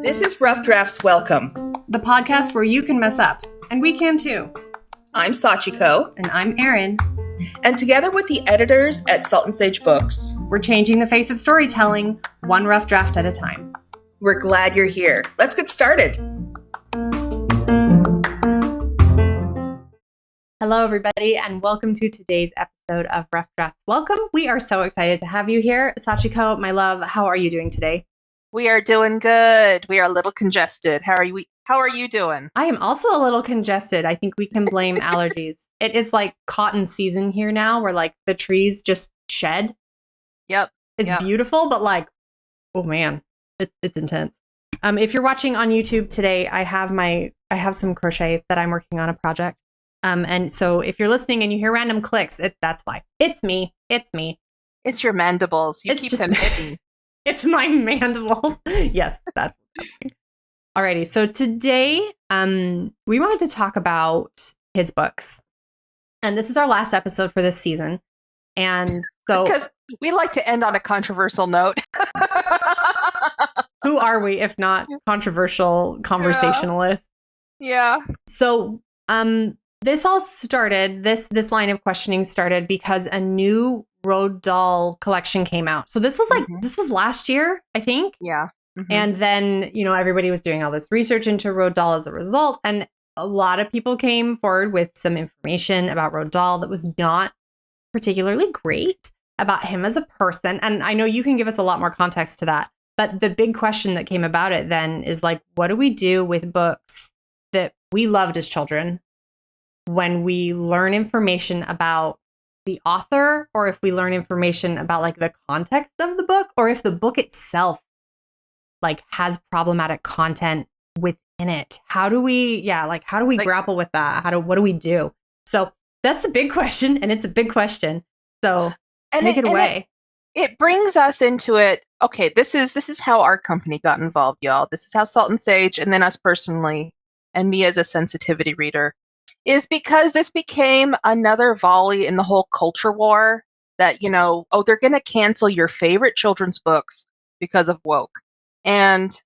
This is Rough Drafts Welcome, the podcast where you can mess up, and we can too. I'm Sachiko. And I'm Erin. And together with the editors at Salt and Sage Books, we're changing the face of storytelling, one rough draft at a time. We're glad you're here. Let's get started. Hello, everybody, and welcome to today's episode of Rough Drafts Welcome. We are so excited to have you here. Sachiko, my love, how are you doing today? We are doing good. We are a little congested. How are you doing? I am also a little congested. I think we can blame allergies. It is like cotton season here now, where like the trees just shed. Yep. It's beautiful, but like, oh man, it's intense. If you're watching on YouTube today, I have some crochet that I'm working on a project. And so if you're listening and you hear random clicks, that's why. It's me. It's your mandibles. You keep them hidden. It's my mandibles. Yes, that's what's happening. Alrighty, so today we wanted to talk about kids' books. And this is our last episode for this season. And so because we like to end on a controversial note. Who are we if not controversial conversationalists? Yeah. So this all started, this line of questioning started because a new Roald Dahl collection came out. So this was this was last year, I think. Yeah. Mm-hmm. And then, everybody was doing all this research into Roald Dahl as a result. And a lot of people came forward with some information about Roald Dahl that was not particularly great about him as a person. And I know you can give us a lot more context to that. But the big question that came about it then is like, what do we do with books that we loved as children when we learn information about the author, or if we learn information about like the context of the book, or if the book itself like has problematic content within it? How do we grapple with that? What do we do? So that's the big question, and it's a big question. So take it away. It brings us into it. Okay, this is how our company got involved, y'all. This is how Salt and Sage, and then us personally, and me as a sensitivity reader, is because this became another volley in the whole culture war that, they're going to cancel your favorite children's books because of woke. And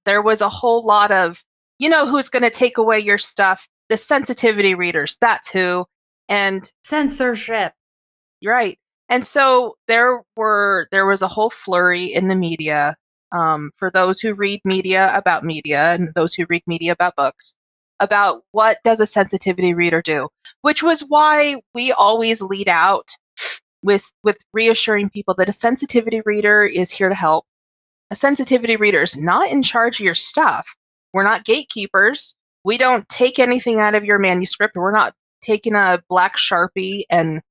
there was a whole lot of, who's going to take away your stuff? The sensitivity readers, that's who. And censorship. Right. And so there was a whole flurry in the media for those who read media and those who read media about books, about what does a sensitivity reader do, which was why we always lead out with reassuring people that a sensitivity reader is here to help. A sensitivity reader is not in charge of your stuff. We're not gatekeepers. We don't take anything out of your manuscript. We're not taking a black Sharpie and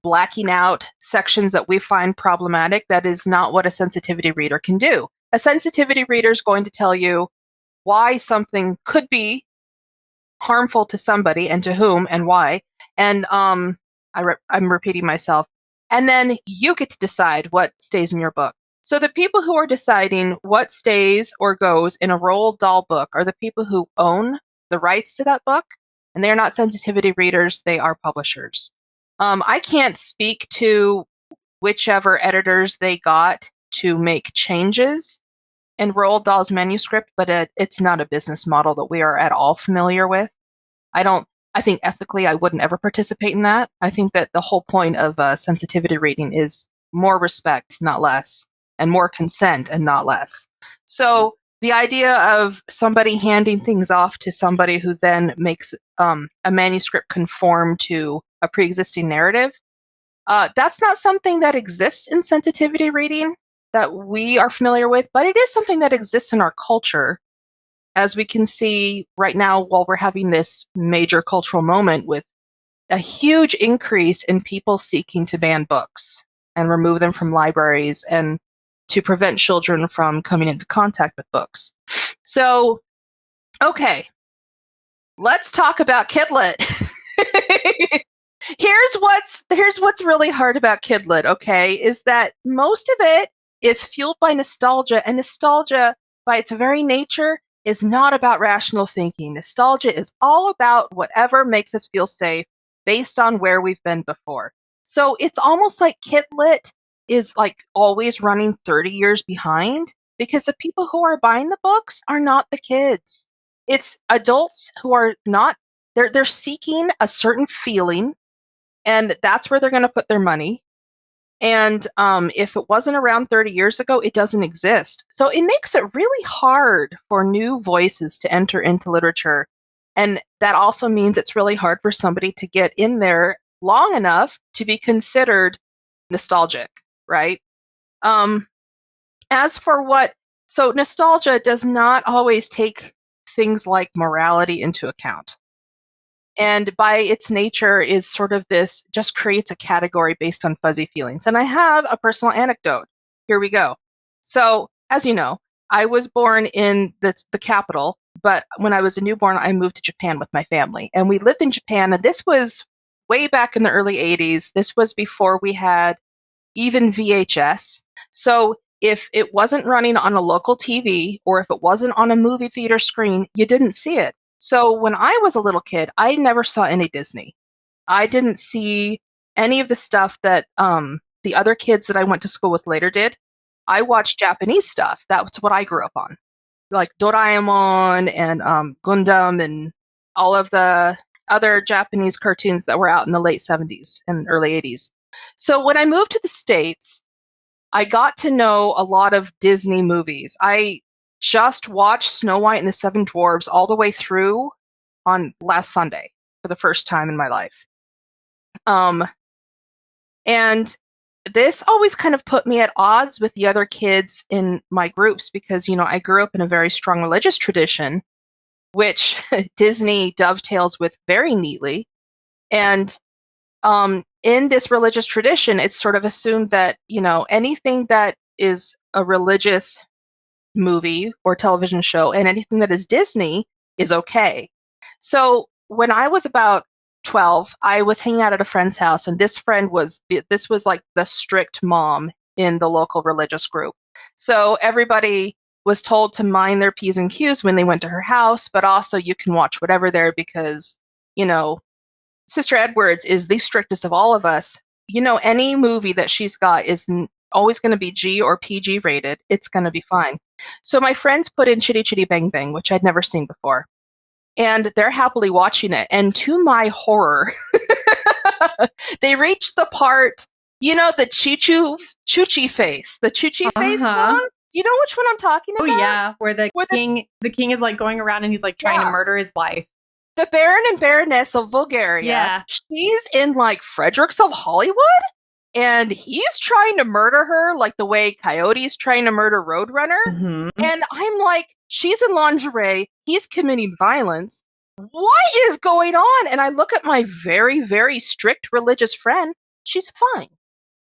blacking out sections that we find problematic. That is not what a sensitivity reader can do. A sensitivity reader is going to tell you why something could be harmful to somebody and to whom and why. And I'm repeating myself. And then you get to decide what stays in your book. So the people who are deciding what stays or goes in a Roald Dahl book are the people who own the rights to that book. And they're not sensitivity readers. They are publishers. I can't speak to whichever editors they got to make changes in Roald Dahl's manuscript, but it's not a business model that we are at all familiar with. I think ethically I wouldn't ever participate in that. I think that the whole point of sensitivity reading is more respect, not less, and more consent and not less. So the idea of somebody handing things off to somebody who then makes a manuscript conform to a pre-existing narrative, that's not something that exists in sensitivity reading that we are familiar with, but it is something that exists in our culture, as we can see right now while we're having this major cultural moment with a huge increase in people seeking to ban books and remove them from libraries and to prevent children from coming into contact with books. So, okay, let's talk about Kidlit. Here's what's really hard about Kidlit, okay, is that most of it is fueled by nostalgia, and nostalgia, by its very nature, is not about rational thinking. Nostalgia is all about whatever makes us feel safe based on where we've been before. So it's almost like Kidlit is like always running 30 years behind because the people who are buying the books are not the kids. It's adults who are not, they're seeking a certain feeling, and that's where they're going to put their money. And if it wasn't around 30 years ago, it doesn't exist. So it makes it really hard for new voices to enter into literature. And that also means it's really hard for somebody to get in there long enough to be considered nostalgic, right? As for so nostalgia does not always take things like morality into account. And by its nature is sort of this, just creates a category based on fuzzy feelings. And I have a personal anecdote. Here we go. So, as you know, I was born in the capital, but when I was a newborn, I moved to Japan with my family. And we lived in Japan, and this was way back in the early 80s. This was before we had even VHS. So if it wasn't running on a local TV, or if it wasn't on a movie theater screen, you didn't see it. So when I was a little kid, I never saw any Disney. I didn't see any of the stuff that the other kids that I went to school with later did. I watched Japanese stuff. That's what I grew up on, like Doraemon and Gundam and all of the other Japanese cartoons that were out in the late 70s and early 80s. So when I moved to the States, I got to know a lot of Disney movies. I just watched Snow White and the Seven Dwarfs all the way through on last Sunday for the first time in my life. And this always kind of put me at odds with the other kids in my groups because, I grew up in a very strong religious tradition, which Disney dovetails with very neatly. And in this religious tradition, it's sort of assumed that, anything that is a religious movie or television show and anything that is Disney is okay. So when I was about 12, I was hanging out at a friend's house, and this was like the strict mom in the local religious group. So everybody was told to mind their P's and Q's when they went to her house, but also you can watch whatever there because, Sister Edwards is the strictest of all of us. Any movie that she's got is always going to be G or PG rated. It's going to be fine. So my friends put in Chitty Chitty Bang Bang, which I'd never seen before. And they're happily watching it. And to my horror, they reached the part, the Chuchi face, the Chuchi face song. You know which one I'm talking about? Oh yeah, where the king is like going around and he's like trying to murder his wife. The Baron and Baroness of Bulgaria. Yeah. She's in like Fredericks of Hollywood, and he's trying to murder her like the way Coyote's trying to murder Roadrunner. Mm-hmm. And I'm like, she's in lingerie, he's committing violence. What is going on? And I look at my very, very strict religious friend. She's fine.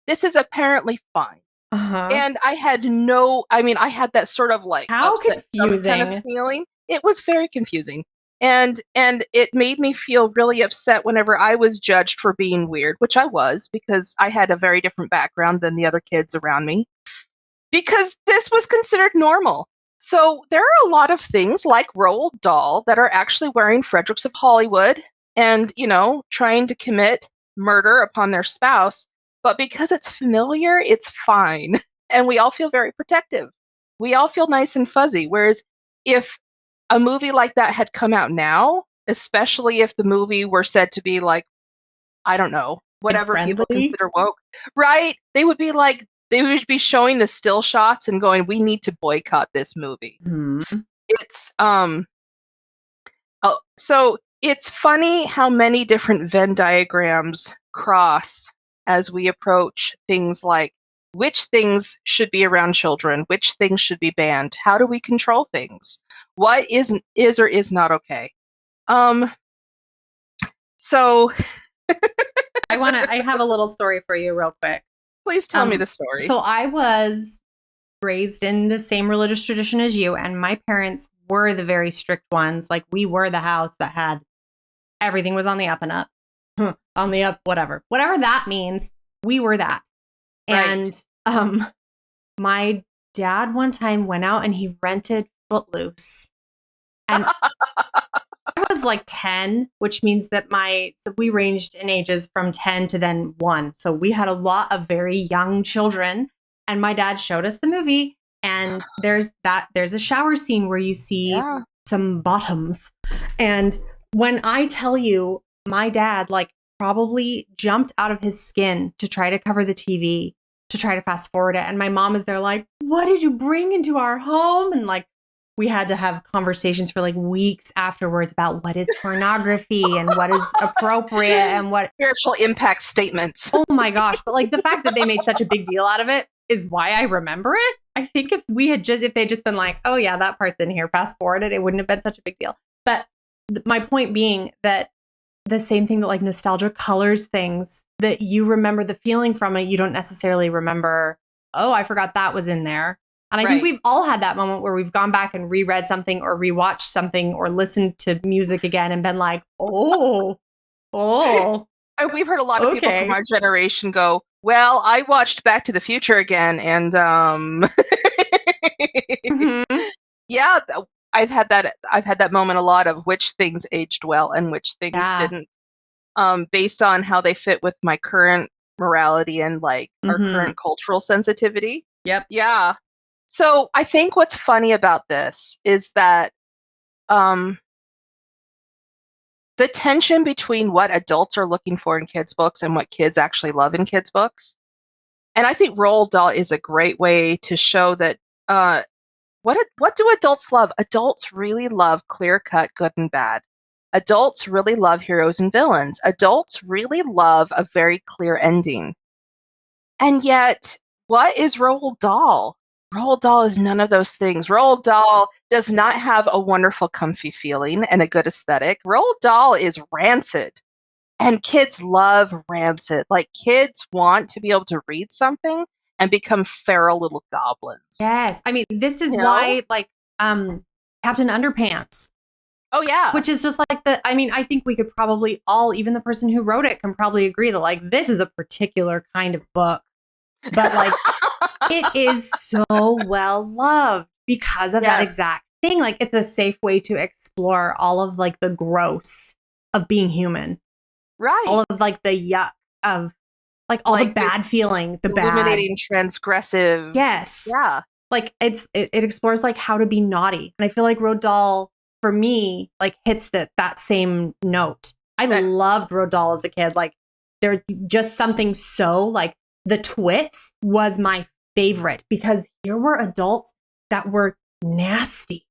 This is apparently fine. And I had I had that sort of like how confusing kind of feeling. It was very confusing. And it made me feel really upset whenever I was judged for being weird, which I was because I had a very different background than the other kids around me. Because this was considered normal. So there are a lot of things like Roald Dahl that are actually wearing Fredericks of Hollywood and, trying to commit murder upon their spouse. But because it's familiar, it's fine. And we all feel very protective. We all feel nice and fuzzy. Whereas if a movie like that had come out now, especially if the movie were said to be like, I don't know, whatever people consider woke, right? They would be showing the still shots and going, we need to boycott this movie. Mm-hmm. It's, so it's funny how many different Venn diagrams cross as we approach things like which things should be around children, which things should be banned, how do we control things? What is or is not okay? So I have a little story for you real quick. Please tell me the story. So I was raised in the same religious tradition as you, and my parents were the very strict ones. Like we were the house that had everything was on the up and up. On the up, whatever that means. We were that. Right. And my dad one time went out and he rented Footloose. And I was like 10, which means that we ranged in ages from 10 to then 1. So we had a lot of very young children. And my dad showed us the movie And there's a shower scene where you see Yeah. some bottoms. And when I tell you, my dad like probably jumped out of his skin to try to cover the TV, to try to fast forward it. And my mom is there like, what did you bring into our home? And like, we had to have conversations for like weeks afterwards about what is pornography and what is appropriate and what Spiritual impact statements. Oh my gosh. But like the fact that they made such a big deal out of it is why I remember it. I think if they'd just been like, oh yeah, that part's in here, fast forward it wouldn't have been such a big deal. But my point being that the same thing that like nostalgia colors things, that you remember the feeling from it, you don't necessarily remember, oh, I forgot that was in there. And I think we've all had that moment where we've gone back and reread something or rewatched something or listened to music again and been like, oh. We've heard a lot of people from our generation go, well, I watched Back to the Future again, and yeah, I've had that moment a lot of which things aged well and which things didn't, based on how they fit with my current morality and like our current cultural sensitivity. Yep. Yeah. So I think what's funny about this is that the tension between what adults are looking for in kids' books and what kids actually love in kids' books. And I think Roald Dahl is a great way to show that what do adults love? Adults really love clear-cut good and bad. Adults really love heroes and villains. Adults really love a very clear ending. And yet, what is Roald Dahl? Roald Dahl is none of those things. Roald Dahl does not have a wonderful, comfy feeling and a good aesthetic. Roald Dahl is rancid. And kids love rancid. Like, kids want to be able to read something and become feral little goblins. Yes. I mean, this is why, like, Captain Underpants. Oh, yeah. Which is just like I think we could probably all, even the person who wrote it, can probably agree that, like, this is a particular kind of book. But, like, it is so well loved because of that exact thing. Like, it's a safe way to explore all of, like, the gross of being human. Right. All of, like, the yuck of, like, all the bad feeling, the illuminating, transgressive. Yes. Yeah. Like, it explores, like, how to be naughty. And I feel like Roald Dahl, for me, like, hits that same note. I loved Roald Dahl as a kid. Like, there's just something so, like, the Twits was my favorite because here were adults that were nasty.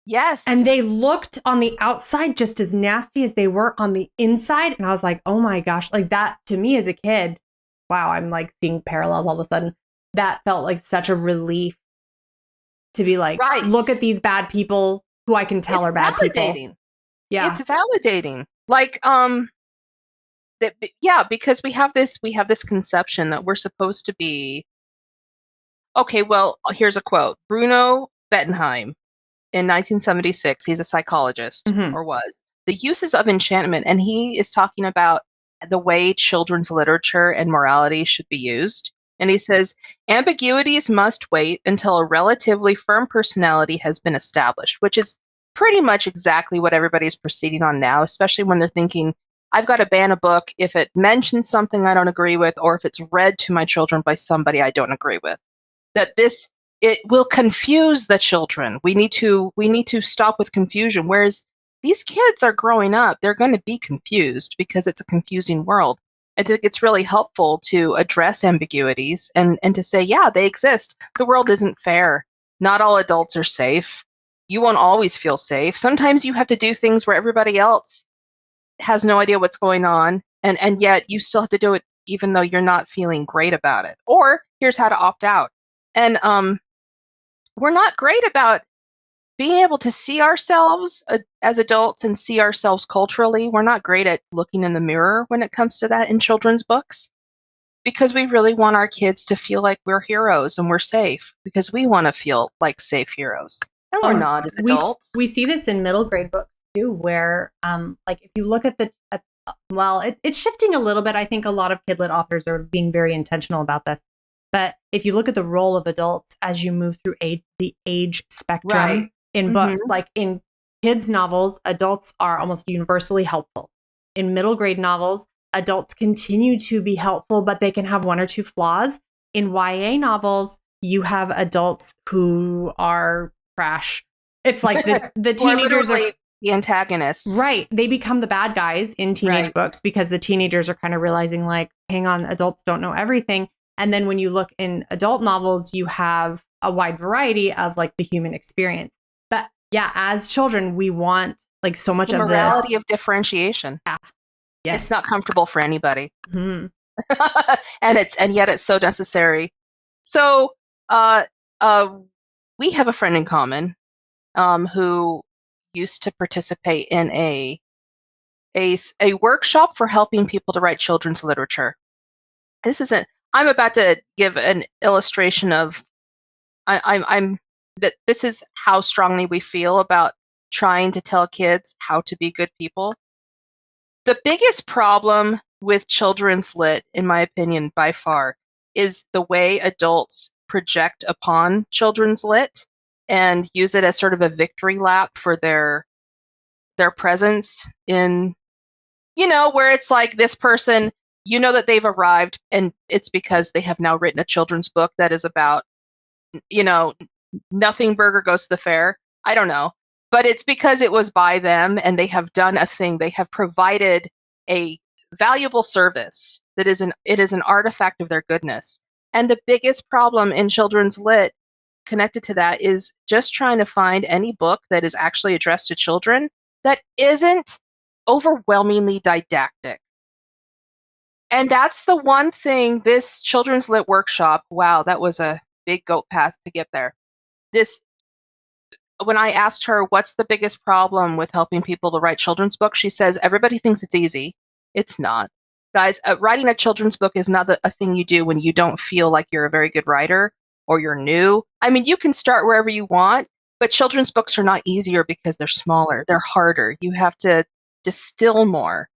Yes. And they looked on the outside just as nasty as they were on the inside. And I was like, oh my gosh, like that to me as a kid. Wow, I'm like seeing parallels all of a sudden. That felt like such a relief to be like, look at these bad people who I can tell are bad people. Yeah. It's validating. Like, because we have this conception that we're supposed to be. Okay, well, here's a quote. Bruno Bettenheim in 1976, he's a psychologist, or was. The uses of enchantment, and he is talking about the way children's literature and morality should be used. And he says, ambiguities must wait until a relatively firm personality has been established, which is pretty much exactly what everybody's proceeding on now, especially when they're thinking, I've got to ban a book if it mentions something I don't agree with, or if it's read to my children by somebody I don't agree with. It will confuse the children. We need to stop with confusion. Whereas these kids are growing up, they're going to be confused because it's a confusing world. I think it's really helpful to address ambiguities and to say, yeah, they exist. The world isn't fair. Not all adults are safe. You won't always feel safe. Sometimes you have to do things where everybody else has no idea what's going on, and yet you still have to do it even though you're not feeling great about it. Or here's how to opt out. And we're not great about being able to see ourselves as adults and see ourselves culturally. We're not great at looking in the mirror when it comes to that in children's books, because we really want our kids to feel like we're heroes and we're safe, because we want to feel like safe heroes. And we're not as adults. We see this in middle grade books too, where like if you look at it's shifting a little bit. I think a lot of kidlit authors are being very intentional about this. But if you look at the role of adults as you move through the age spectrum in books, like in kids' novels, adults are almost universally helpful. In middle grade novels, adults continue to be helpful, but they can have one or two flaws. In YA novels, you have adults who are trash. It's like the Who are teenagers are literally the antagonists. right. They become the bad guys in teenage Right. books because the teenagers are kind of realizing, like, hang on, adults don't know everything. And then when you look in adult novels, you have a wide variety of like the human experience. But yeah, as children, we want like so much the of morality of differentiation. Yeah. Yes. It's not comfortable for anybody. Hmm. and yet it's so necessary. So we have a friend in common who used to participate in a workshop for helping people to write children's literature. This isn't. I'm about to give an illustration of. I'm that this is how strongly we feel about trying to tell kids how to be good people. The biggest problem with children's lit, in my opinion, by far, is the way adults project upon children's lit and use it as sort of a victory lap for their presence in, where it's like this person, that they've arrived and it's because they have now written a children's book that is about, nothing burger goes to the fair. I don't know. But it's because it was by them and they have done a thing. They have provided a valuable service that it is an artifact of their goodness. And the biggest problem in children's lit connected to that is just trying to find any book that is actually addressed to children that isn't overwhelmingly didactic. And that's the one thing this children's lit workshop, wow, that was a big goat path to get there. When I asked her what's the biggest problem with helping people to write children's books, she says everybody thinks it's easy. It's not. Guys, writing a children's book is not a thing you do when you don't feel like you're a very good writer or you're new. I mean, you can start wherever you want, but children's books are not easier because they're smaller. They're harder. You have to distill more.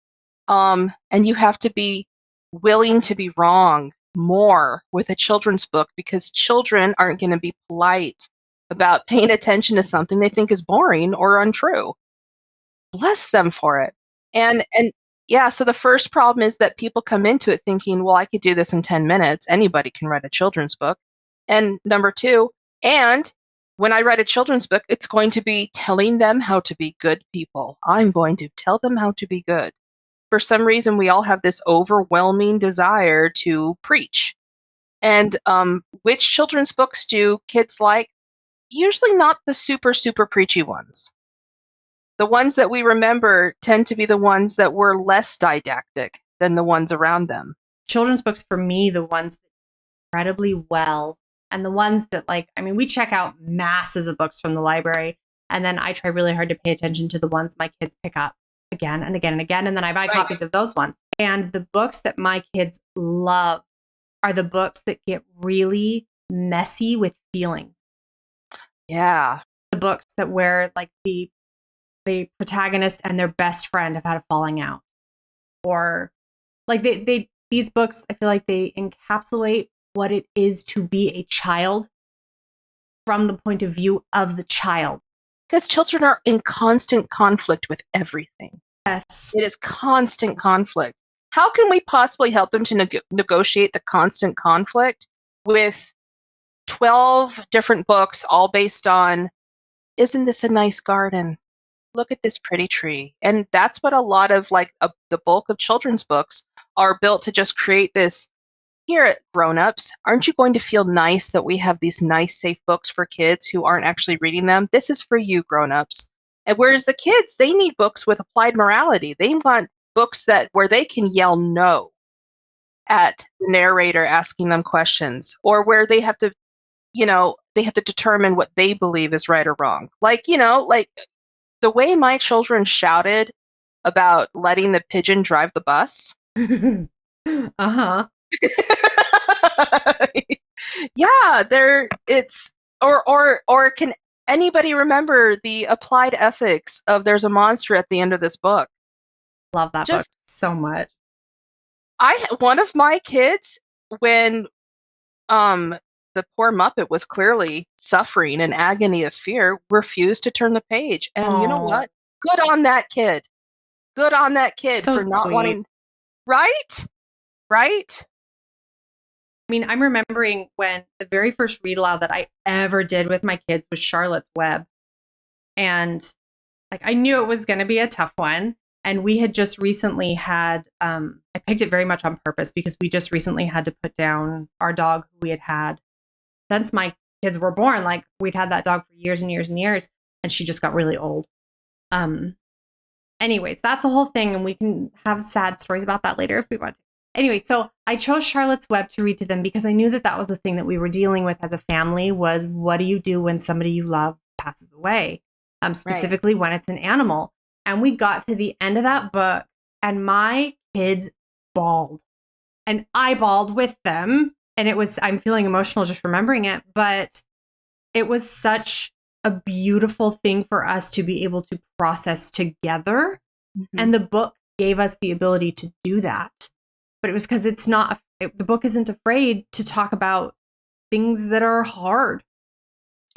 And you have to be willing to be wrong more with a children's book because children aren't going to be polite about paying attention to something they think is boring or untrue. Bless them for it. And yeah, so the first problem is that people come into it thinking, well, I could do this in 10 minutes. Anybody can write a children's book. And number two, and when I write a children's book, it's going to be telling them how to be good people. I'm going to tell them how to be good. For some reason, we all have this overwhelming desire to preach. And which children's books do kids like? Usually not the super, super preachy ones. The ones that we remember tend to be the ones that were less didactic than the ones around them. Children's books, for me, the ones that incredibly well, and the ones that, like, I mean, we check out masses of books from the library, and then I try really hard to pay attention to the ones my kids pick up again and again and again, and then I buy copies of those ones. And the books that my kids love are the books that get really messy with feelings. Yeah. The books that where like the protagonist and their best friend have had a falling out. Or like these books, I feel like they encapsulate what it is to be a child from the point of view of the child. Because children are in constant conflict with everything. Yes. It is constant conflict. How can we possibly help them to negotiate the constant conflict with 12 different books all based on, isn't this a nice garden? Look at this pretty tree. And that's what a lot of the bulk of children's books are built to just create this. Here at grown-ups, aren't you going to feel nice that we have these nice, safe books for kids who aren't actually reading them? This is for you, grown-ups. And whereas the kids, they need books with applied morality. They want books where they can yell no at the narrator asking them questions, or where they have to, they have to determine what they believe is right or wrong. Like the way my children shouted about letting the pigeon drive the bus. Uh-huh. Yeah, or can anybody remember the applied ethics of there's a monster at the end of this book? Love that book so much. One of my kids, when the poor Muppet was clearly suffering an agony of fear, refused to turn the page. And you know what? Good on that kid. Good on that kid so for not sweet. wanting. Right? mean, I'm remembering when the very first read aloud that I ever did with my kids was Charlotte's Web. And like, I knew it was going to be a tough one. And we had just recently had, I picked it very much on purpose because we just recently had to put down our dog who we had had since my kids were born. Like, we'd had that dog for years and years and years, and she just got really old. Anyways, that's a whole thing, and we can have sad stories about that later if we want to. Anyway, so I chose Charlotte's Web to read to them because I knew that that was the thing that we were dealing with as a family was what do you do when somebody you love passes away? Specifically when it's an animal. And we got to the end of that book and my kids bawled and I bawled with them. And I'm feeling emotional just remembering it, but it was such a beautiful thing for us to be able to process together. Mm-hmm. And the book gave us the ability to do that. But it was because the book isn't afraid to talk about things that are hard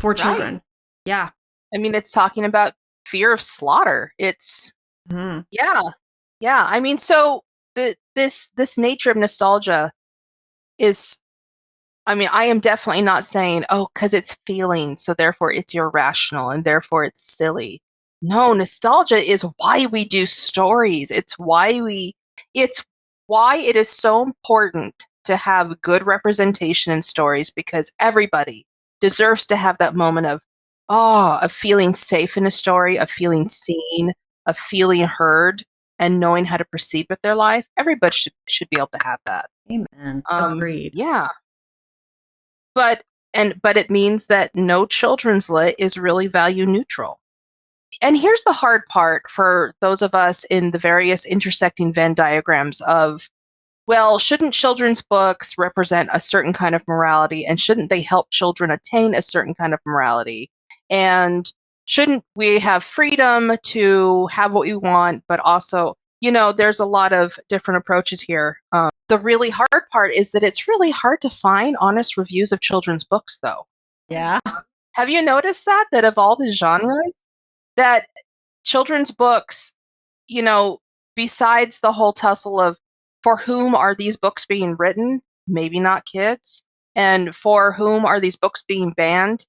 for children. Right. Yeah. I mean, it's talking about fear of slaughter. It's, yeah. I mean, so this nature of nostalgia is, I mean, I am definitely not saying, because it's feelings, so therefore it's irrational and therefore it's silly. No, nostalgia is why we do stories. It's why it is so important to have good representation in stories because everybody deserves to have that moment of feeling safe in a story, of feeling seen, of feeling heard, and knowing how to proceed with their life. Everybody should be able to have that. Amen. Agreed. Yeah. But it means that no children's lit is really value neutral. And here's the hard part for those of us in the various intersecting Venn diagrams of, well, shouldn't children's books represent a certain kind of morality, and shouldn't they help children attain a certain kind of morality? And shouldn't we have freedom to have what we want, but also, there's a lot of different approaches here. The really hard part is that it's really hard to find honest reviews of children's books, though. Yeah. Have you noticed that of all the genres, that children's books, besides the whole tussle of for whom are these books being written? Maybe not kids. And for whom are these books being banned?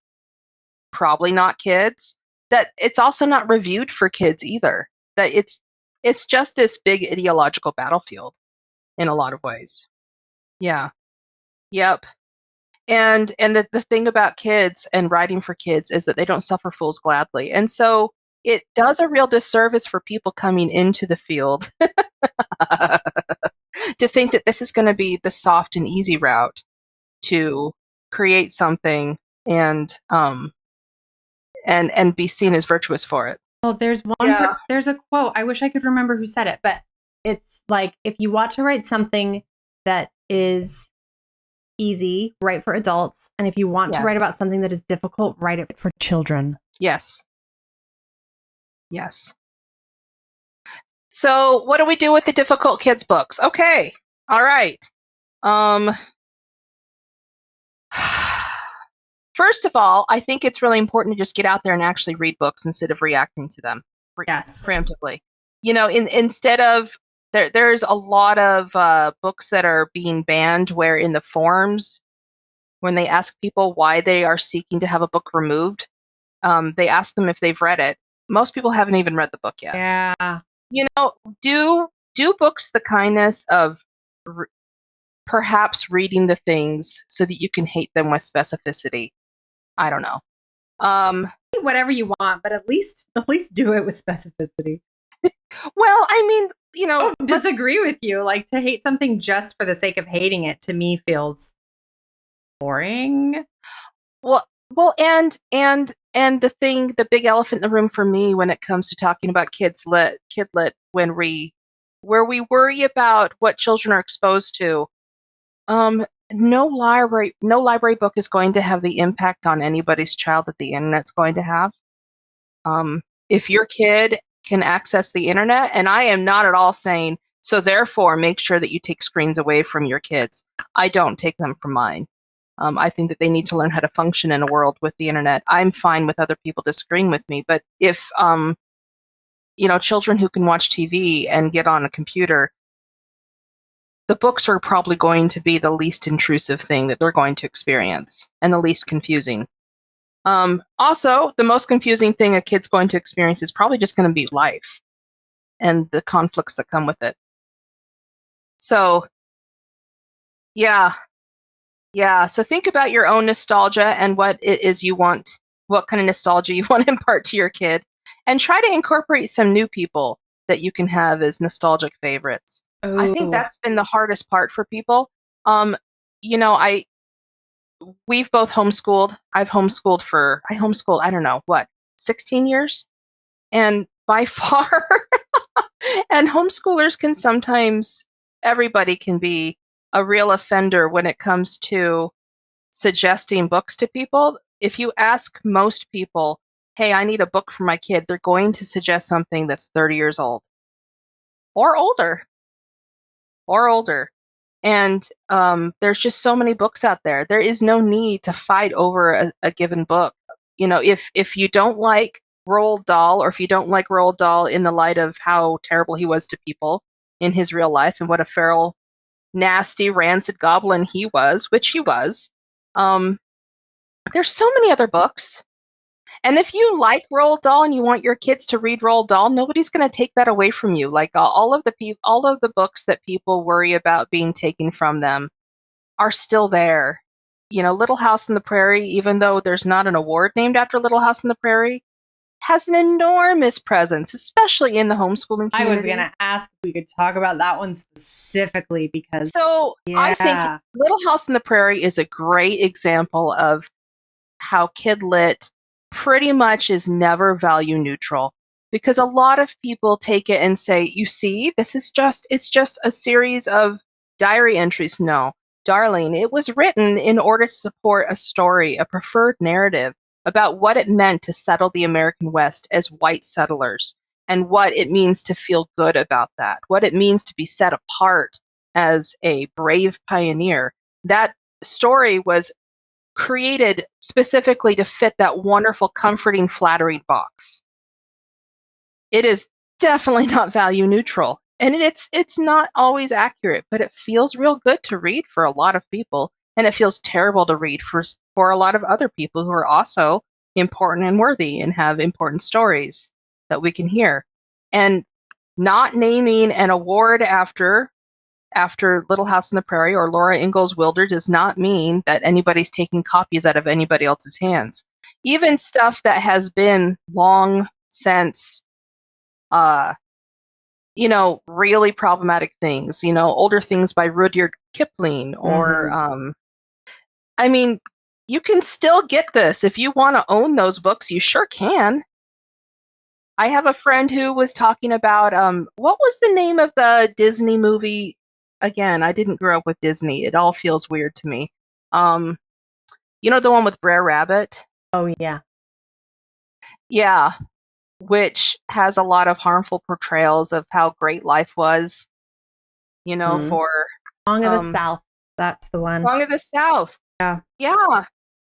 Probably not kids. That it's also not reviewed for kids either. That it's just this big ideological battlefield in a lot of ways. Yeah. Yep. And the thing about kids and writing for kids is that they don't suffer fools gladly. And so it does a real disservice for people coming into the field to think that this is going to be the soft and easy route to create something and be seen as virtuous for it. Oh, there's there's a quote. I wish I could remember who said it, but it's like, if you want to write something that is easy, write for adults. And if you want to write about something that is difficult, write it for children. Yes. So what do we do with the difficult kids books? Okay. All right. First of all, I think it's really important to just get out there and actually read books instead of reacting to them. Preemptively. Instead of there's a lot of books that are being banned where in the forums, when they ask people why they are seeking to have a book removed, they ask them if they've read it. Most people haven't even read the book yet. Yeah. Do books the kindness of perhaps reading the things so that you can hate them with specificity. I don't know. Whatever you want, but at least do it with specificity. Well, I mean, I don't disagree with you. Like, to hate something just for the sake of hating it, to me, feels boring. Well, and the big elephant in the room for me when it comes to talking about kid lit, where we worry about what children are exposed to. No library book is going to have the impact on anybody's child that the internet's going to have. If your kid can access the internet, and I am not at all saying, so therefore make sure that you take screens away from your kids. I don't take them from mine. I think that they need to learn how to function in a world with the internet. I'm fine with other people disagreeing with me, but if children who can watch TV and get on a computer the books are probably going to be the least intrusive thing that they're going to experience and the least confusing. Also, the most confusing thing a kid's going to experience is probably just going to be life and the conflicts that come with it. So, yeah. So think about your own nostalgia and what it is you want, what kind of nostalgia you want to impart to your kid, and try to incorporate some new people that you can have as nostalgic favorites. Oh. I think that's been the hardest part for people. You know, we've both homeschooled. I homeschooled, I don't know, 16 years? And by far, and homeschoolers can sometimes, everybody can be a real offender when it comes to suggesting books to people. If you ask most people, hey, I need a book for my kid, they're going to suggest something that's 30 years old or older. And there's just so many books out there. There is no need to fight over a given book. You know, if you don't like Roald Dahl, or if you don't like Roald Dahl in the light of how terrible he was to people in his real life and what a feral, nasty, rancid goblin he was, which he was, there's so many other books. And if you like Roald Dahl and you want your kids to read Roald Dahl, nobody's going to take that away from you. Like all of the books that people worry about being taken from them are still there. You know, Little House on the Prairie, even though there's not an award named after Little House on the Prairie, has an enormous presence, especially in the homeschooling community. I was going to ask if we could talk about that one specifically because... So I think Little House on the Prairie is a great example of how kid lit pretty much is never value neutral, because a lot of people take it and say, you see, it's just a series of diary entries. No, darling, it was written in order to support a story, a preferred narrative about what it meant to settle the American West as white settlers, and what it means to feel good about that, what it means to be set apart as a brave pioneer. That story was created specifically to fit that wonderful, comforting, flattering box. It is definitely not value neutral, and it's not always accurate, but it feels real good to read for a lot of people, and it feels terrible to read for a lot of other people who are also important and worthy and have important stories that we can hear. And not naming an award after Little House on the Prairie or Laura Ingalls Wilder does not mean that anybody's taking copies out of anybody else's hands. Even stuff that has been long since, really problematic things, older things by Rudyard Kipling or, you can still get this. If you want to own those books, you sure can. I have a friend who was talking about, what was the name of the Disney movie? Again, I didn't grow up with Disney. It all feels weird to me. The one with Brer Rabbit? Oh, yeah. Yeah, which has a lot of harmful portrayals of how great life was, for... Song of the South. That's the one. Song of the South. Yeah.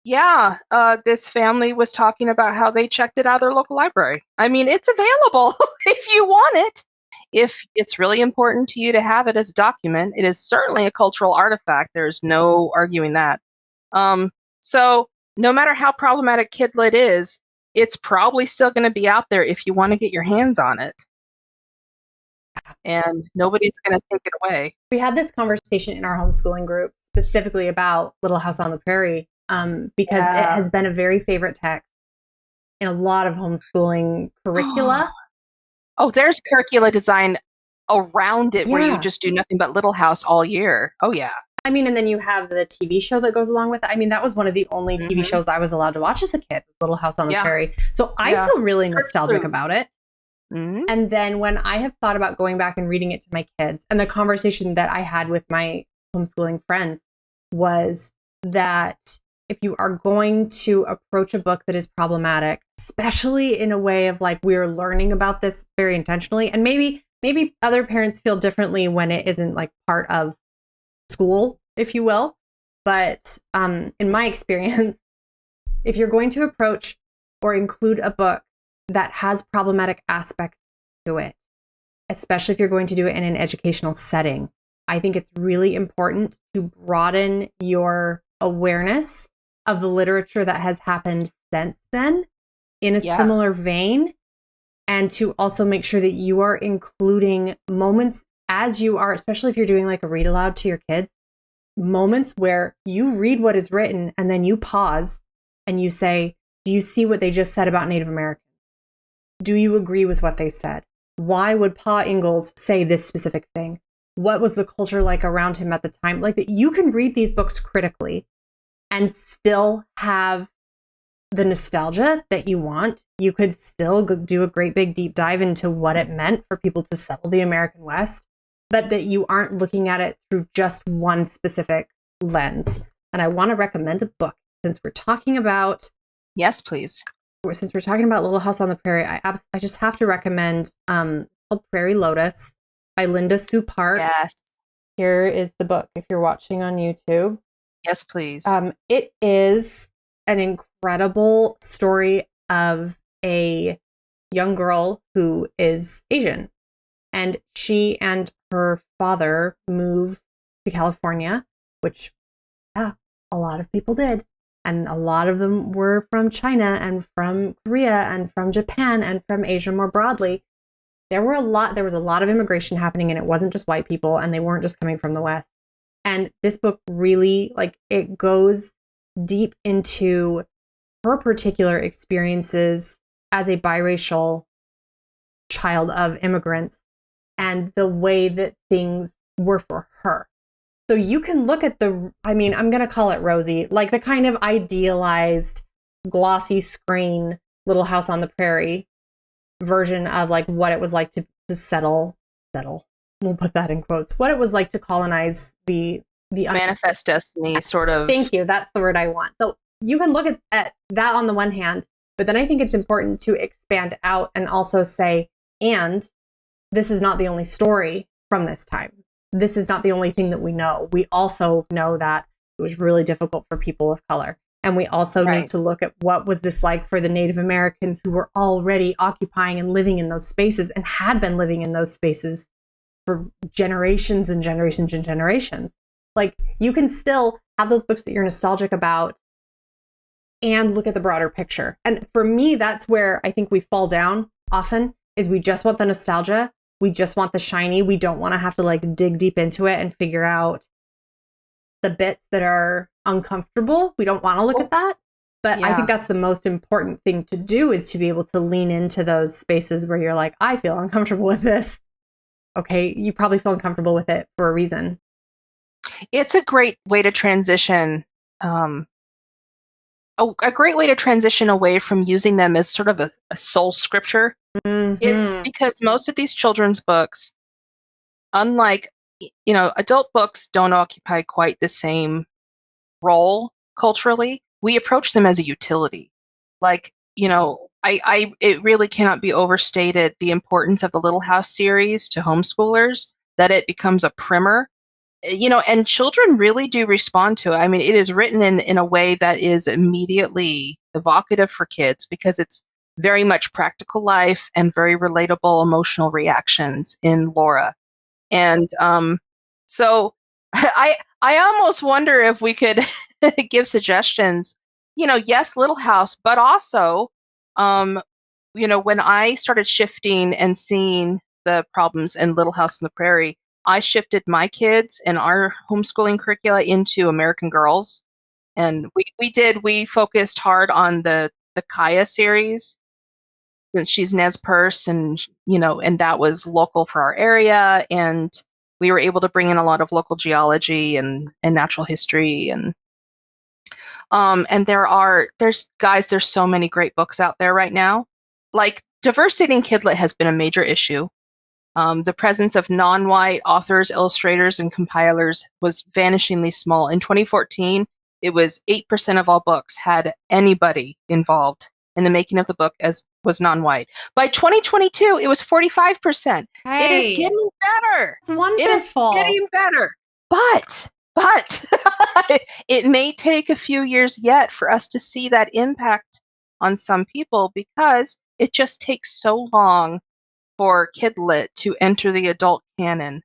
Yeah. This family was talking about how they checked it out of their local library. I mean, it's available if you want it. If it's really important to you to have it as a document, it is certainly a cultural artifact. There's no arguing that. So no matter how problematic kid lit is, it's probably still going to be out there if you want to get your hands on it. And nobody's going to take it away. We had this conversation in our homeschooling group specifically about Little House on the Prairie, because it has been a very favorite text in a lot of homeschooling curricula. Oh, there's curricula design around it where you just do nothing but Little House all year. Oh, yeah. I mean, and then you have the TV show that goes along with it. I mean, that was one of the only TV shows I was allowed to watch as a kid, Little House on the Prairie. So I feel really nostalgic about it. Mm-hmm. And then when I have thought about going back and reading it to my kids, and the conversation that I had with my homeschooling friends was that if you are going to approach a book that is problematic, especially in a way of like, we're learning about this very intentionally, and maybe other parents feel differently when it isn't like part of school, if you will. But in my experience, if you're going to approach or include a book that has problematic aspects to it, especially if you're going to do it in an educational setting, I think it's really important to broaden your awareness of the literature that has happened since then in a similar vein, and to also make sure that you are including moments as you are, especially if you're doing like a read aloud to your kids, moments where you read what is written and then you pause and you say, do you see what they just said about Native Americans? Do you agree with what they said? Why would Pa Ingalls say this specific thing? What was the culture like around him at the time? Like that, you can read these books critically and still have the nostalgia that you want. You could still do a great big deep dive into what it meant for people to settle the American West, but that you aren't looking at it through just one specific lens. And I want to recommend a book since we're talking about. Yes, please. Since we're talking about Little House on the Prairie, I just have to recommend called Prairie Lotus by Linda Sue Park. Yes. Here is the book if you're watching on YouTube. Yes, please. It is an incredible story of a young girl who is Asian, and she and her father move to California, which, yeah, a lot of people did. And a lot of them were from China and from Korea and from Japan and from Asia more broadly. There was a lot of immigration happening, and it wasn't just white people, and they weren't just coming from the West. And this book really, it goes deep into her particular experiences as a biracial child of immigrants and the way that things were for her. So you can look at I'm going to call it rosy, like the kind of idealized glossy screen Little House on the Prairie version of like what it was like to settle. We'll put that in quotes. What it was like to colonize the manifest destiny sort of. Thank you. That's the word I want. So you can look at that on the one hand, but then I think it's important to expand out and also say, and this is not the only story from this time. This is not the only thing that we know. We also know that it was really difficult for people of color. And we also need to look at what was this like for the Native Americans who were already occupying and living in those spaces and had been living in those spaces for generations and generations and generations. Like, you can still have those books that you're nostalgic about and look at the broader picture. And for me, that's where I think we fall down often, is we just want the nostalgia. We just want the shiny. We don't want to have to like dig deep into it and figure out the bits that are uncomfortable. We don't want to look at that. But I think that's the most important thing to do, is to be able to lean into those spaces where you're like, I feel uncomfortable with this. Okay, you probably feel uncomfortable with it for a reason. It's a great way to transition. A great way to transition away from using them as sort of a soul scripture. Mm-hmm. It's because most of these children's books, unlike, adult books, don't occupy quite the same role culturally. We approach them as a utility. Like, it really cannot be overstated the importance of the Little House series to homeschoolers, that it becomes a primer. And children really do respond to it. I mean, it is written in a way that is immediately evocative for kids because it's very much practical life and very relatable emotional reactions in Laura. And so I almost wonder if we could give suggestions, yes, Little House, but also, when I started shifting and seeing the problems in Little House on the Prairie, I shifted my kids and our homeschooling curricula into American Girls. And we focused hard on the Kaya series, since she's Nez Perce, and that was local for our area. And we were able to bring in a lot of local geology and natural history. And there's so many great books out there right now. Like, diversity in kidlit has been a major issue. The presence of non-white authors, illustrators, and compilers was vanishingly small. In 2014, it was 8% of all books had anybody involved in the making of the book as was non-white. By 2022, it was 45%. Hey, it is getting better. It's wonderful. It is getting better. But it may take a few years yet for us to see that impact on some people, because it just takes so long for kidlit to enter the adult canon.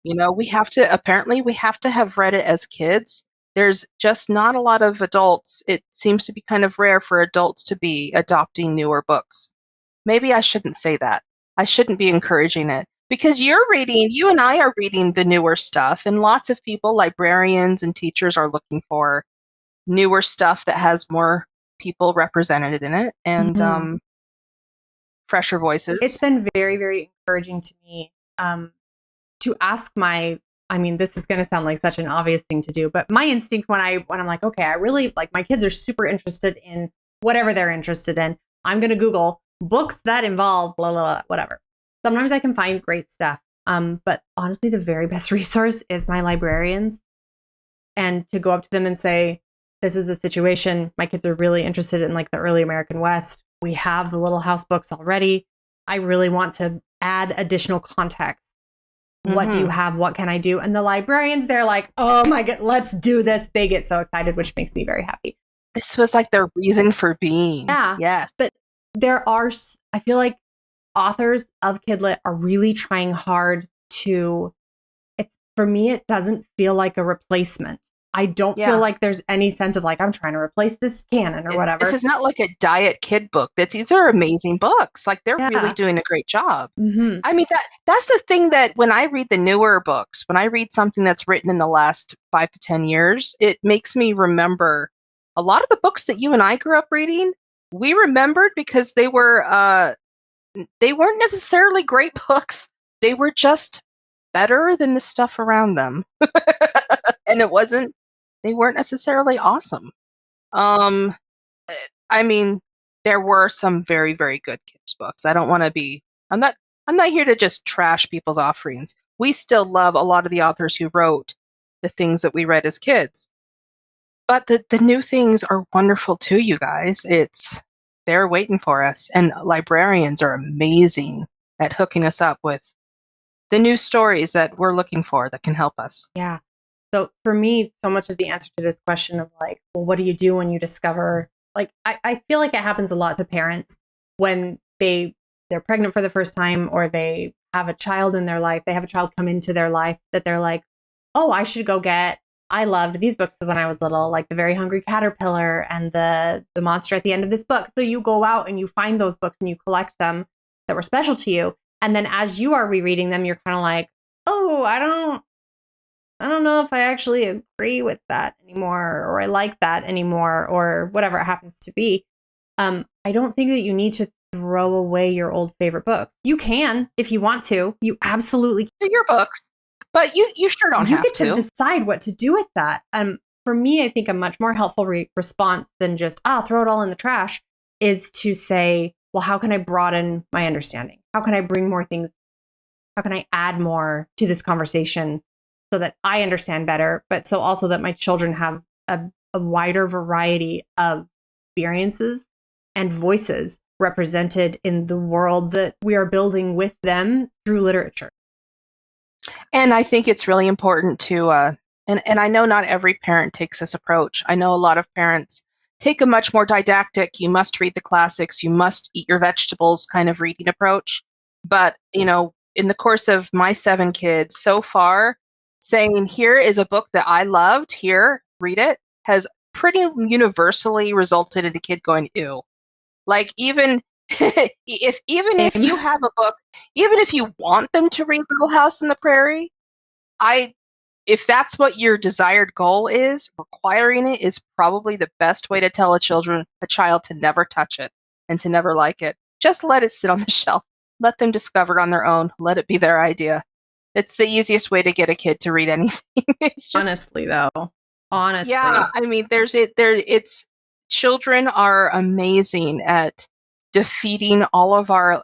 We have to, apparently, we have to have read it as kids. There's just not a lot of adults. It seems to be kind of rare for adults to be adopting newer books. Maybe I shouldn't say that. I shouldn't be encouraging it. Because you and I are reading the newer stuff, and lots of people, librarians and teachers, are looking for newer stuff that has more people represented in it and fresher voices. It's been very, very encouraging to me to ask this is going to sound like such an obvious thing to do, but my instinct when I'm like, okay, I really like, my kids are super interested in whatever they're interested in. I'm going to Google books that involve blah, blah, blah, whatever. Sometimes I can find great stuff. But honestly, the very best resource is my librarians. And to go up to them and say, this is the situation. My kids are really interested in like the early American West. We have the Little House books already. I really want to add additional context. What do you have? What can I do? And the librarians, they're like, oh my God, let's do this. They get so excited, which makes me very happy. This was like their reason for being. Yeah. Yes. But I feel like authors of Kidlit are really trying hard for me, it doesn't feel like a replacement. I don't feel like there's any sense of like, I'm trying to replace this canon or whatever. This is not like a diet kid book. These are amazing books. Like they're really doing a great job. Mm-hmm. I mean, that's the thing that when I read the newer books, when I read something that's written in the last 5 to 10 years, it makes me remember a lot of the books that you and I grew up reading. We remembered because they weren't necessarily great books. They were just better than the stuff around them. And they weren't necessarily awesome. I mean, there were some very, very good kids books. I'm not here to just trash people's offerings. We still love a lot of the authors who wrote the things that we read as kids. But the new things are wonderful too, you guys. They're waiting for us, and librarians are amazing at hooking us up with the new stories that we're looking for that can help us. Yeah. So for me, so much of the answer to this question of like, well, what do you do when you discover, like, I feel like it happens a lot to parents when they're pregnant for the first time, or they have a child in their life. They have a child come into their life that they're like, oh, I loved these books when I was little, like The Very Hungry Caterpillar and the monster at the end of this book. So you go out and you find those books and you collect them that were special to you. And then as you are rereading them, you're kind of like, oh, I don't know if I actually agree with that anymore, or I like that anymore, or whatever it happens to be. I don't think that you need to throw away your old favorite books. You can, if you want to. You absolutely can. They're your books, but you sure don't have to. You get to decide what to do with that. For me, I think a much more helpful response than just, throw it all in the trash, is to say, well, how can I broaden my understanding? How can I bring more things? How can I add more to this conversation so that I understand better, but so also that my children have a wider variety of experiences and voices represented in the world that we are building with them through literature. And I think it's really important to, and I know not every parent takes this approach. I know a lot of parents take a much more didactic, you must read the classics, you must eat your vegetables kind of reading approach. But, in the course of my 7 kids so far, saying, here is a book that I loved, here, read it, has pretty universally resulted in a kid going, ew. Like, even if you have a book, even if you want them to read Little House on the Prairie, if that's what your desired goal is, requiring it is probably the best way to tell a child to never touch it and to never like it. Just let it sit on the shelf. Let them discover it on their own. Let it be their idea. It's the easiest way to get a kid to read anything. It's just, honestly, though. Honestly. Yeah, I mean, children are amazing at defeating all of our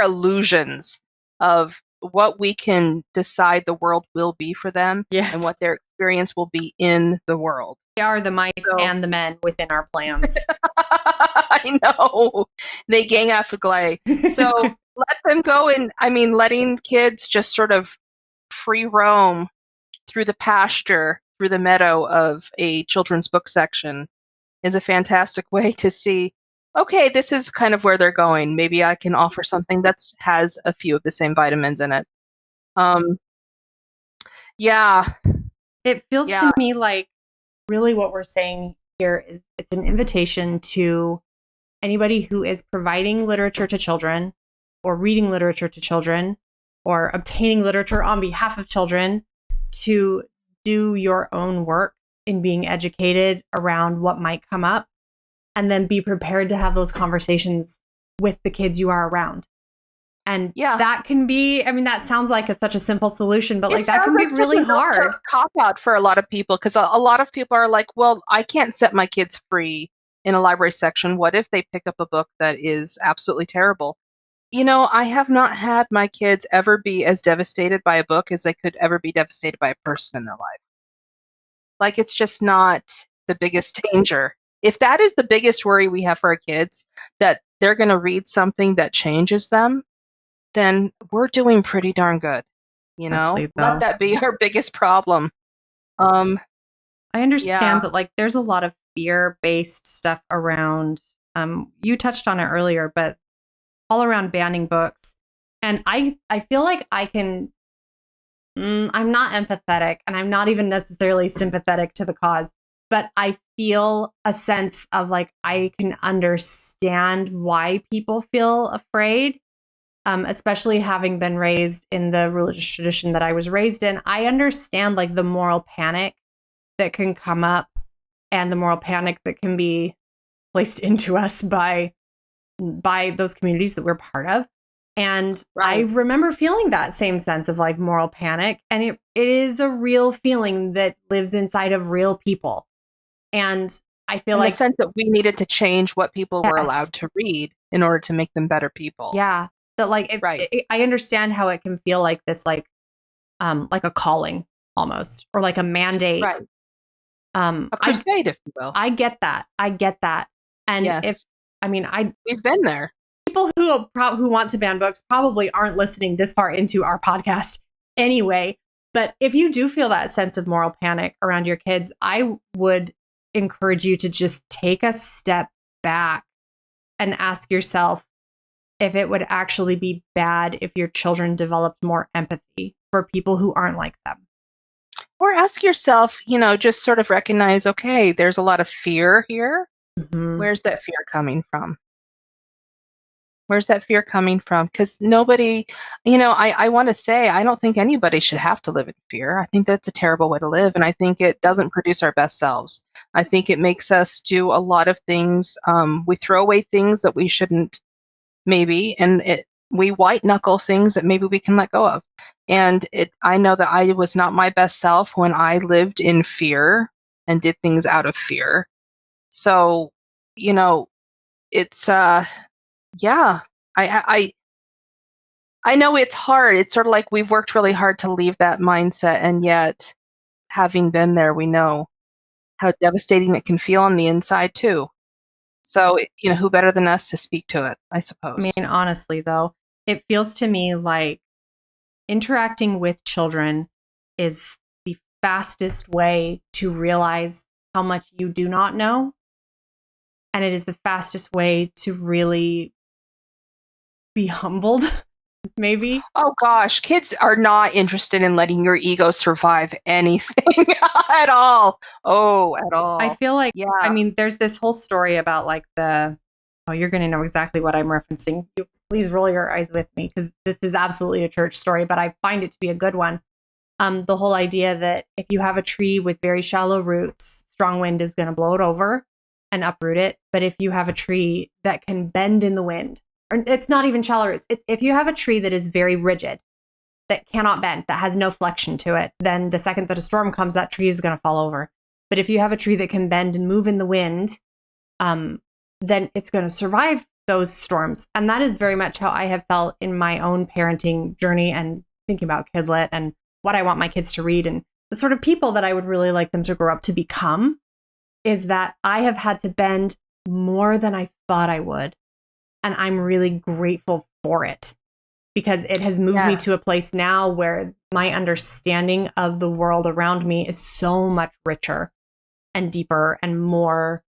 illusions of what we can decide the world will be for them, and what their experience will be in the world. They are the mice and the men within our plans. I know. They gang after Glay. So let them go, and letting kids just sort of free roam through the pasture, through the meadow of a children's book section is a fantastic way to see, okay, this is kind of where they're going. Maybe I can offer something that has a few of the same vitamins in it. Um, yeah, It feels yeah, to me like really what we're saying here is it's an invitation to anybody who is providing literature to children or reading literature to children or obtaining literature on behalf of children to do your own work in being educated around what might come up and then be prepared to have those conversations with the kids you are around. And yeah. that can be, I mean, that sounds like such a simple solution, but It like that sounds can be like such really a real hard. tough cop out for a lot of people because a lot of people are like, well, I can't set my kids free in a library section. What if they pick up a book that is absolutely terrible? I have not had my kids ever be as devastated by a book as they could ever be devastated by a person in their life. Like, it's just not the biggest danger. If that is the biggest worry we have for our kids, that they're going to read something that changes them, then we're doing pretty darn good. Honestly, Let though, that be our biggest problem. Um, I understand yeah, that like there's a lot of fear-based stuff around. You touched on it earlier, but all around banning books, and I feel like I can. I'm not empathetic, and I'm not even necessarily sympathetic to the cause, but I feel a sense of like I can understand why people feel afraid. Especially having been raised in the religious tradition that I was raised in, I understand like the moral panic that can come up and the moral panic that can be placed into us by those communities that we're part of. And I right. remember feeling that same sense of like moral panic. And it is a real feeling that lives inside of real people. And I feel In the like, sense that we needed to change what people were yes, allowed to read in order to make them better people. yeah, that like Right, I understand how it can feel like this, like a calling almost, or like a mandate. right. Um, A I crusade, if you will. I get that. I get that. And if Yes, I mean, I we've been there. people who want to ban books probably aren't listening this far into our podcast anyway. But if you do feel that sense of moral panic around your kids, I would encourage you to just take a step back and ask yourself if it would actually be bad if your children developed more empathy for people who aren't like them. Or ask yourself, just sort of recognize, okay, there's a lot of fear here. Mm-hmm. Where's that fear coming from? Where's that fear coming from? Because nobody, I want to say, I don't think anybody should have to live in fear. I think that's a terrible way to live. And I think it doesn't produce our best selves. I think it makes us do a lot of things. We throw away things that we shouldn't, maybe, and we white knuckle things that maybe we can let go of. And I know that I was not my best self when I lived in fear and did things out of fear. So, it's yeah. I know it's hard. It's sort of like we've worked really hard to leave that mindset, and yet, having been there, we know how devastating it can feel on the inside too. So, who better than us to speak to it, I I suppose. mean, honestly, though, it feels to me like interacting with children is the fastest way to realize how much you do not know. And it is the fastest way to really be humbled, maybe. Oh gosh, kids are not interested in letting your ego survive anything at all. Oh, at I all. feel like, I Yeah. mean, there's this whole story about like oh, you're going to know exactly what I'm referencing. Please roll your eyes with me because this is absolutely a church story, but I find it to be a good one. The whole idea that if you have a tree with very shallow roots, strong wind is going to blow it over and uproot it. But if you have a tree that can bend in the wind, or it's not even shallow roots, it's if you have a tree that is very rigid, that cannot bend, that has no flexion to it, then the second that a storm comes, that tree is going to fall over. But if you have a tree that can bend and move in the wind, then it's going to survive those storms. And that is very much how I have felt in my own parenting journey and thinking about Kidlit and what I want my kids to read and the sort of people that I would really like them to grow up to become, is that I have had to bend more than I thought I would. And I'm really grateful for it because it has moved me to a Yes. place now where my understanding of the world around me is so much richer and deeper and more,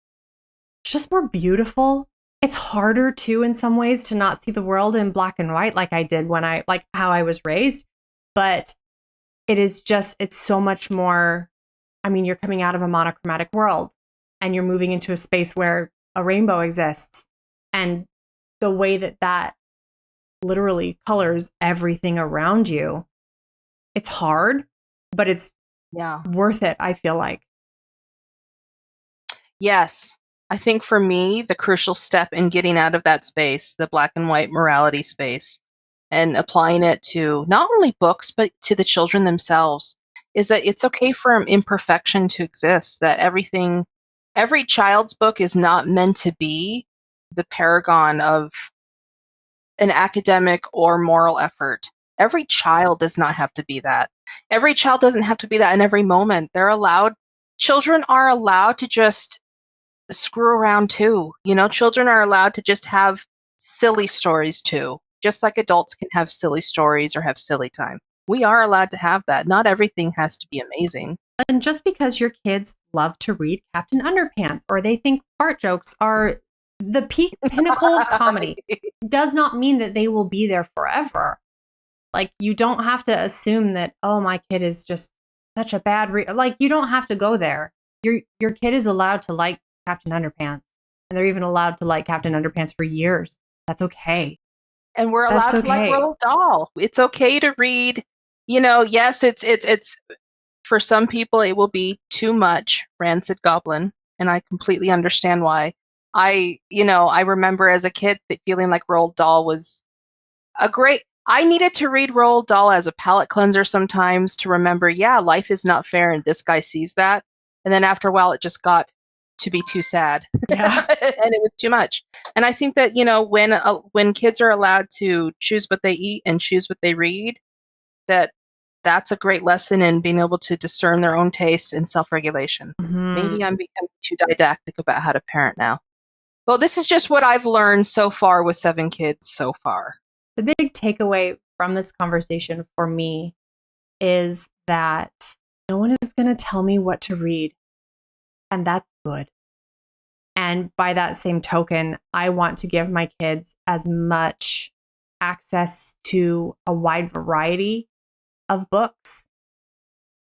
it's just more beautiful. It's harder too in some ways to not see the world in black and white like I did when like how I was raised. but it's so much more. I mean, you're coming out of a monochromatic world and you're moving into a space where a rainbow exists. And the way that literally colors everything around you, it's hard, but it's worth it, I feel like. Yes. I think for me, the crucial step in getting out of that space, the black and white morality space, and applying it to not only books, but to the children themselves, is that it's okay for imperfection to exist, that every child's book is not meant to be the paragon of an academic or moral effort. Every child does not have to be that. Every child doesn't have to be that in every moment. Children are allowed to just screw around too. Children are allowed to just have silly stories too, just like adults can have silly stories or have silly time. We are allowed to have that. Not everything has to be amazing. And just because your kids love to read Captain Underpants or they think fart jokes are the pinnacle of comedy does not mean that they will be there forever. Like, you don't have to assume that, oh, my kid is just such a bad like, you don't have to go there. Your kid is allowed to like Captain Underpants, and they're even allowed to like Captain Underpants for years. That's okay. And we're allowed to like Roald Dahl. It's okay to read. Yes, it's for some people it will be too much Rancid Goblin, and I completely understand why. I remember as a kid feeling like Roald Dahl was I needed to read Roald Dahl as a palate cleanser sometimes to remember, life is not fair, and this guy sees that. And then after a while, it just got to be too sad, and it was too much. And I think that when kids are allowed to choose what they eat and choose what they read, that's a great lesson in being able to discern their own tastes and self-regulation. Mm-hmm. Maybe I'm becoming too didactic about how to parent now. Well, this is just what I've learned so far with 7 kids so far. The big takeaway from this conversation for me is that no one is going to tell me what to read. And that's good. And by that same token, I want to give my kids as much access to a wide variety of books.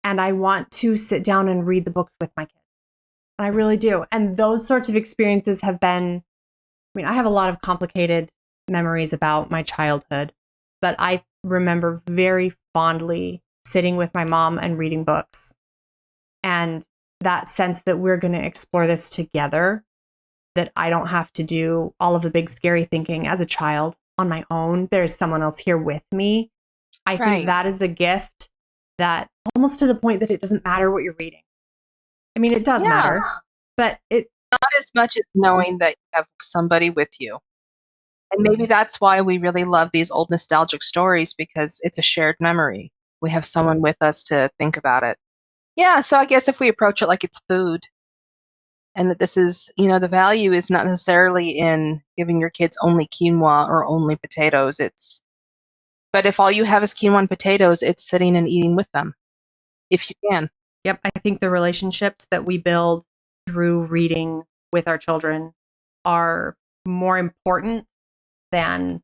And I want to sit down and read the books with my kids. And I really do. And those sorts of experiences have been, I have a lot of complicated memories about my childhood, but I remember very fondly sitting with my mom and reading books. And that sense that we're going to explore this together, that I don't have to do all of the big scary thinking as a child on my own. There's someone else here with me. I think that is a gift that almost to the point that it doesn't matter what you're reading. I mean, it does matter, but it not as much as knowing that you have somebody with you. And maybe that's why we really love these old nostalgic stories, because it's a shared memory. We have someone with us to think about it. Yeah, so I guess if we approach it like it's food, and that this is, the value is not necessarily in giving your kids only quinoa or only potatoes. But if all you have is quinoa and potatoes, it's sitting and eating with them, if you can. Yep, I think the relationships that we build through reading with our children are more important than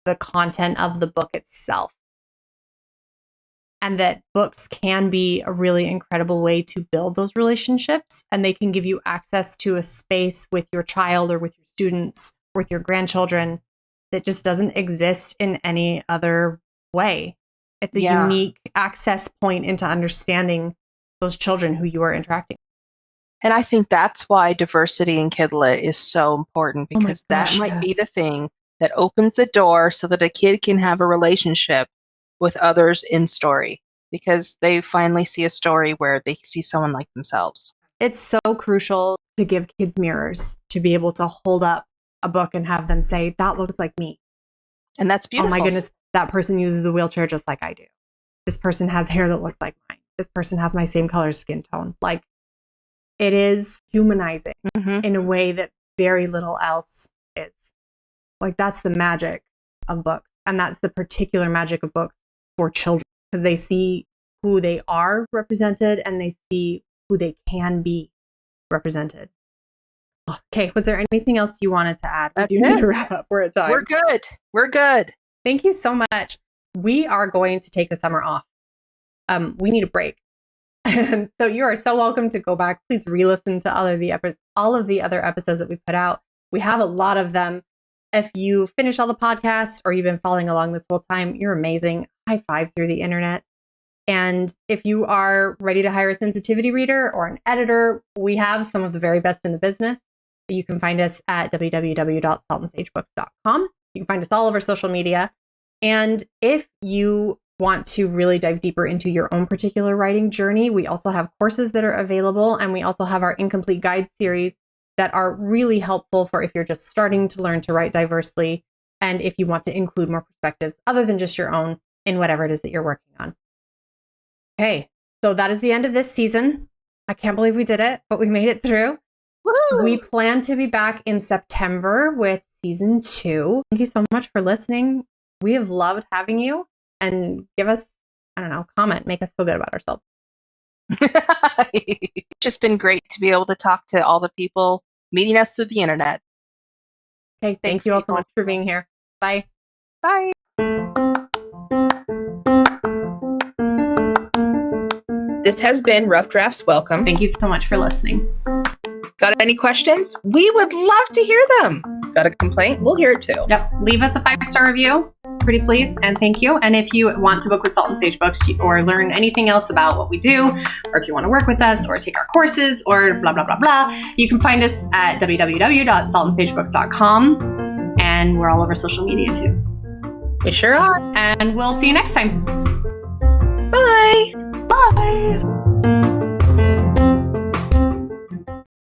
the content of the book itself. And that books can be a really incredible way to build those relationships, and they can give you access to a space with your child or with your students, or with your grandchildren that just doesn't exist in any other way. It's a unique access point into understanding those children who you are interacting with. And I think that's why diversity in Kidlit is so important, because that might be the thing that opens the door so that a kid can have a relationship with others in story, because they finally see a story where they see someone like themselves. It's so crucial to give kids mirrors, to be able to hold up a book and have them say, that looks like me. And that's beautiful. Oh my goodness, that person uses a wheelchair just like I do. This person has hair that looks like mine. This person has my same color skin tone. Like, it is humanizing in a way that very little else is. Like, that's the magic of books. And that's the particular magic of books for children, because they see who they are represented and they see who they can be represented. Okay, was there anything else you wanted to add? That's we do need to wrap up. We're at time. We're good. Thank you so much. we are going to take the summer off. We need a break. And so you are so welcome to go back. Please re-listen to all of the other episodes that we put out. We have a lot of them. If you finish all the podcasts or you've been following along this whole time, you're amazing. High five through the internet. And if you are ready to hire a sensitivity reader or an editor, we have some of the very best in the business. You can find us at www.saltandsagebooks.com. You can find us all over social media. And if you want to really dive deeper into your own particular writing journey, we also have courses that are available. And we also have our Incomplete Guide series that are really helpful for if you're just starting to learn to write diversely. And if you want to include more perspectives other than just your own in whatever it is that you're working on. Okay, so that is the end of this season. I can't believe we did it, but we made it through. Woo! We plan to be back in September with season 2. Thank you so much for listening. We have loved having you, and give us, comment, make us feel good about ourselves. It's just been great to be able to talk to all the people meeting us through the internet. Okay, thank you all so much for being here. Bye. Bye. This has been Rough Drafts Welcome. Thank you so much for listening. Got any questions? We would love to hear them. Got a complaint? We'll hear it too. Yep. Leave us a 5-star review. Pretty please, and thank you. And if you want to book with Salt and Sage Books or learn anything else about what we do, or if you want to work with us or take our courses or blah, blah, blah, blah, you can find us at www.saltandsagebooks.com. And we're all over social media too. We sure are. And we'll see you next time. Bye. Bye.